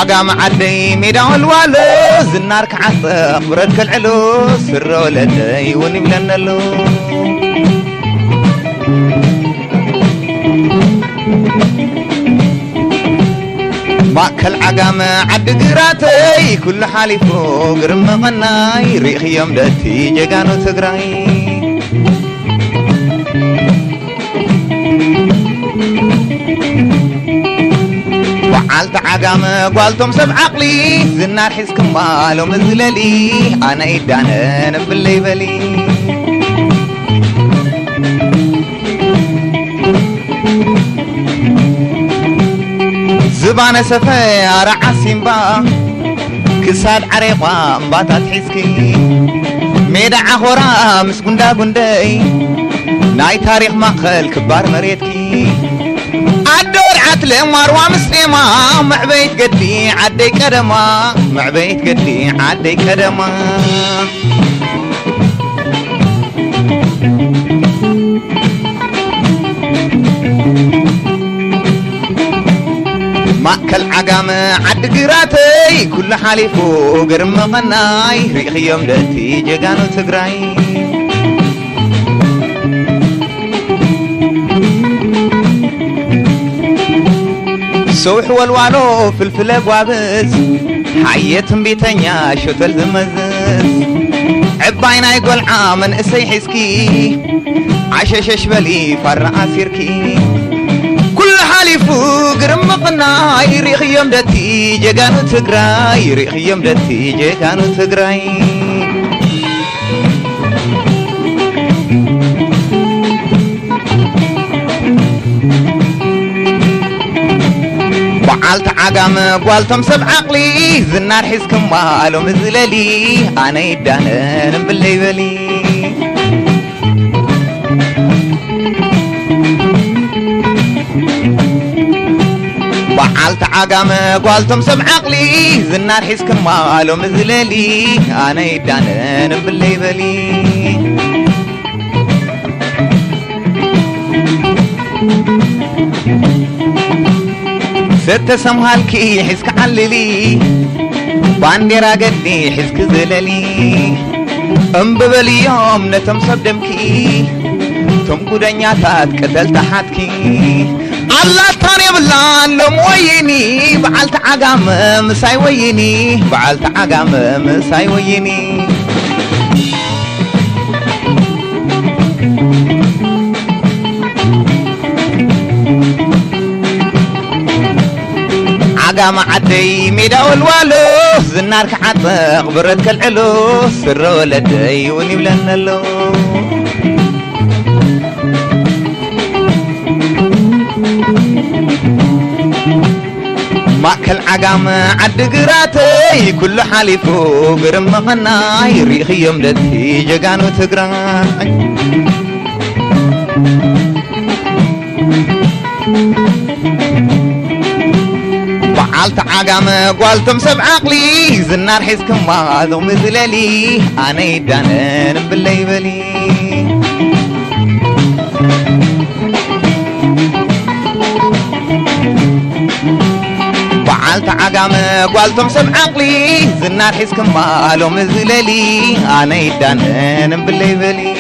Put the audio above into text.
عقام عدي ميدا والوالو زنار كعطق برد كالعلو سر ولدي ونبلن له ماكل عقام عد قراتي كل حالفو قرم غناي ريخ يوم دتي جيغانو تقراي وعالت عقام قوالتم سب عقلي زنار حسكم مالو مزللي انا ايدانا نبلي بلي زبانة سفير عسيمبا كساد عريقا مباتات حسكي ميدا عخورا مسكوندا قندي ناي تاريخ ماخل كبار مريتكي عدور عتل مروة مسلمة مع بيت قدي عدي كدما مع بيت قدي عدي كدما ماكل عقام عد قراتي كل حالفو قرم غناي ريخ يوم دتي جيغانو تقراي سوح والوالو فلفل قوابز حيتم بيتنيا شتل زمزز عباينا يقول عامن اسي حسكي عشش بلي فرع سيركي كل حالفو قرم قناي ريخ يوم دتي جيغانو تقراي ريخ يوم دتي جيغانو تقراي وعالت عقام قوالتم سب عقلي زنار حسكم مالو مزللي انا يدانا نبلي بلي وعالت عقام قوالتم سب عقلي زنار حسكم مالو مزللي انا يدانا نبلي بلي ست سمهالكي حسك عللي بانديرا قدي حسك زللي انببلي يوم نتم صدمكي تم قدنياتات قتل تحتكي الله تاني بلان لم ويني بعلت عقام مساي ويني بعلت عقام مساي ويني عقام عدي ميدا والوالو زنار كعطق برد كالعلو سر ولدي ونبلن له ماكل عقام عد قراتي كل حالفو قرم غناي ريخ يوم دتي جيغانو تقراي وعالت عقام قوالتم سب عقلي زنار حسكم مالو مزللي انا يدانا نبلي بلي وعالت عقام قوالتم سب عقلي زنار حسكم مالو مزللي انا يدانا نبلي بلي